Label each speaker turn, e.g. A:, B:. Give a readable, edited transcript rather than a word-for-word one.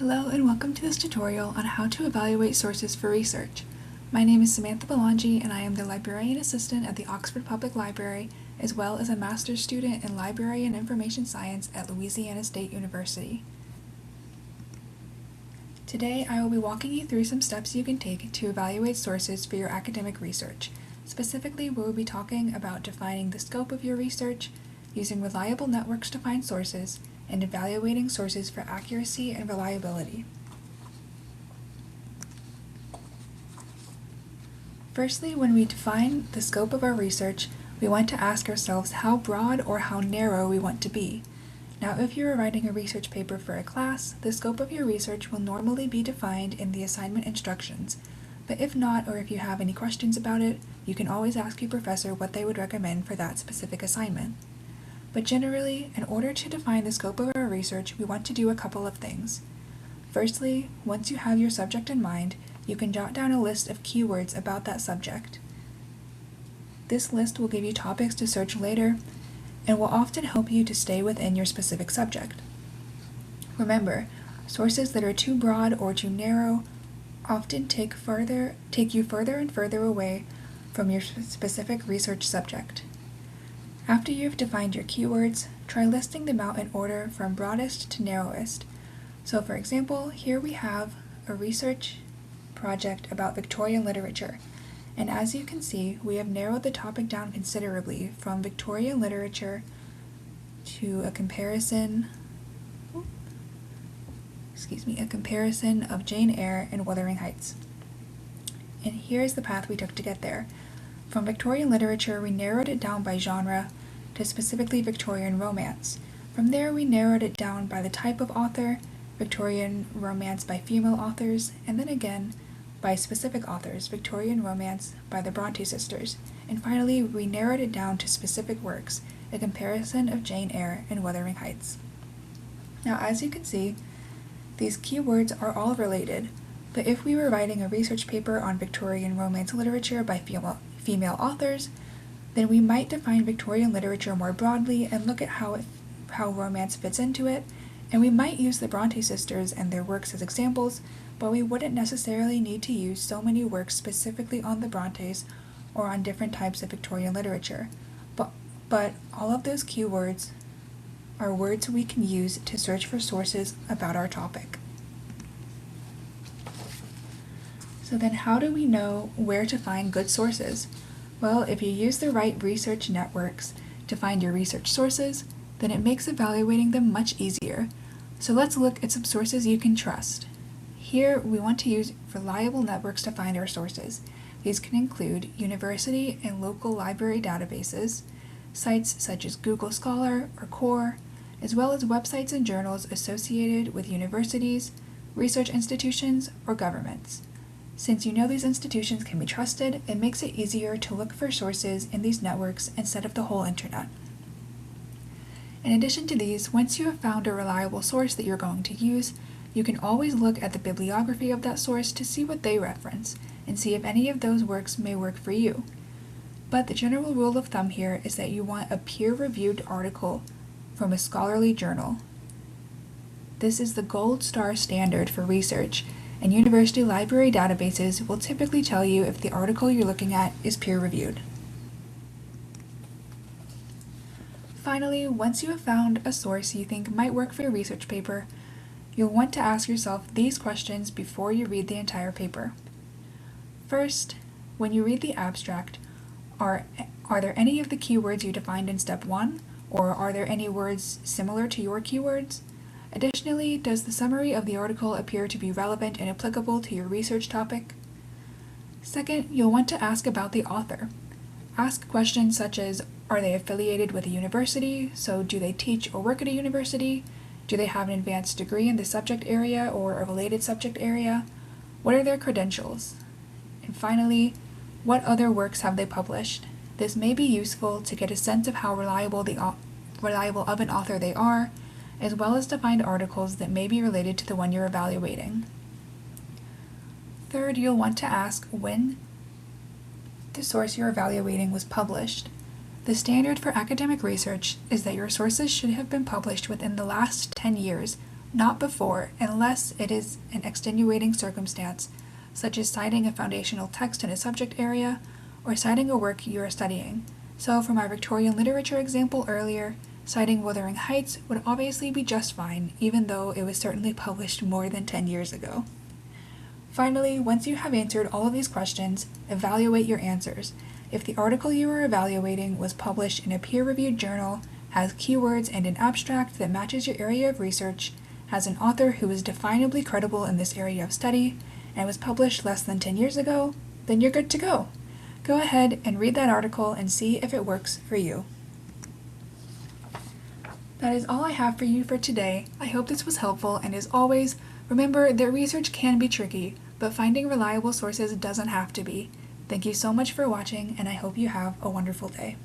A: Hello and welcome to this tutorial on how to evaluate sources for research. My name is Samantha Belangi and I am the Librarian Assistant at the Oxford Public Library, as well as a master's student in Library and Information Science at Louisiana State University. Today I will be walking you through some steps you can take to evaluate sources for your academic research. Specifically, we will be talking about defining the scope of your research, using reliable networks to find sources, and evaluating sources for accuracy and reliability. Firstly, when we define the scope of our research, we want to ask ourselves how broad or how narrow we want to be. Now, if you are writing a research paper for a class, the scope of your research will normally be defined in the assignment instructions. But if not, or if you have any questions about it, you can always ask your professor what they would recommend for that specific assignment. But generally, in order to define the scope of our research, we want to do a couple of things. Firstly, once you have your subject in mind, you can jot down a list of keywords about that subject. This list will give you topics to search later and will often help you to stay within your specific subject. Remember, sources that are too broad or too narrow often take you further and further away from your specific research subject. After you've defined your keywords, try listing them out in order from broadest to narrowest. So for example, here we have a research project about Victorian literature, and as you can see, we have narrowed the topic down considerably from Victorian literature to a comparison of Jane Eyre and Wuthering Heights. And here's the path we took to get there. From Victorian literature, we narrowed it down by genre to specifically Victorian romance. From there, we narrowed it down by the type of author, Victorian romance by female authors, and then again by specific authors, Victorian romance by the Bronte sisters. And finally, we narrowed it down to specific works, a comparison of Jane Eyre and Wuthering Heights. Now, as you can see, these keywords are all related, but if we were writing a research paper on Victorian romance literature by female authors, then we might define Victorian literature more broadly and look at how romance fits into it, and we might use the Bronte sisters and their works as examples, but we wouldn't necessarily need to use so many works specifically on the Brontes or on different types of Victorian literature. But all of those keywords are words we can use to search for sources about our topic. So then how do we know where to find good sources? Well, if you use the right research networks to find your research sources, then it makes evaluating them much easier. So let's look at some sources you can trust. Here, we want to use reliable networks to find our sources. These can include university and local library databases, sites such as Google Scholar or Core, as well as websites and journals associated with universities, research institutions, or governments. Since you know these institutions can be trusted, it makes it easier to look for sources in these networks instead of the whole internet. In addition to these, once you have found a reliable source that you're going to use, you can always look at the bibliography of that source to see what they reference, and see if any of those works may work for you. But the general rule of thumb here is that you want a peer-reviewed article from a scholarly journal. This is the gold star standard for research, and university library databases will typically tell you if the article you're looking at is peer-reviewed. Finally, once you have found a source you think might work for your research paper, you'll want to ask yourself these questions before you read the entire paper. First, when you read the abstract, are there any of the keywords you defined in step 1, or are there any words similar to your keywords? Additionally, does the summary of the article appear to be relevant and applicable to your research topic? Second, you'll want to ask about the author. Ask questions such as, are they affiliated with a university? So do they teach or work at a university? Do they have an advanced degree in the subject area or a related subject area? What are their credentials? And finally, what other works have they published? This may be useful to get a sense of how reliable of an author they are, as well as to find articles that may be related to the one you're evaluating. Third, you'll want to ask when the source you're evaluating was published. The standard for academic research is that your sources should have been published within the last 10 years, not before, unless it is an extenuating circumstance, such as citing a foundational text in a subject area or citing a work you are studying. So from our Victorian literature example earlier, citing Wuthering Heights would obviously be just fine, even though it was certainly published more than 10 years ago. Finally, once you have answered all of these questions, evaluate your answers. If the article you are evaluating was published in a peer-reviewed journal, has keywords and an abstract that matches your area of research, has an author who is definably credible in this area of study, and was published less than 10 years ago, then you're good to go. Go ahead and read that article and see if it works for you. That is all I have for you for today. I hope this was helpful, and as always, remember that research can be tricky, but finding reliable sources doesn't have to be. Thank you so much for watching, and I hope you have a wonderful day.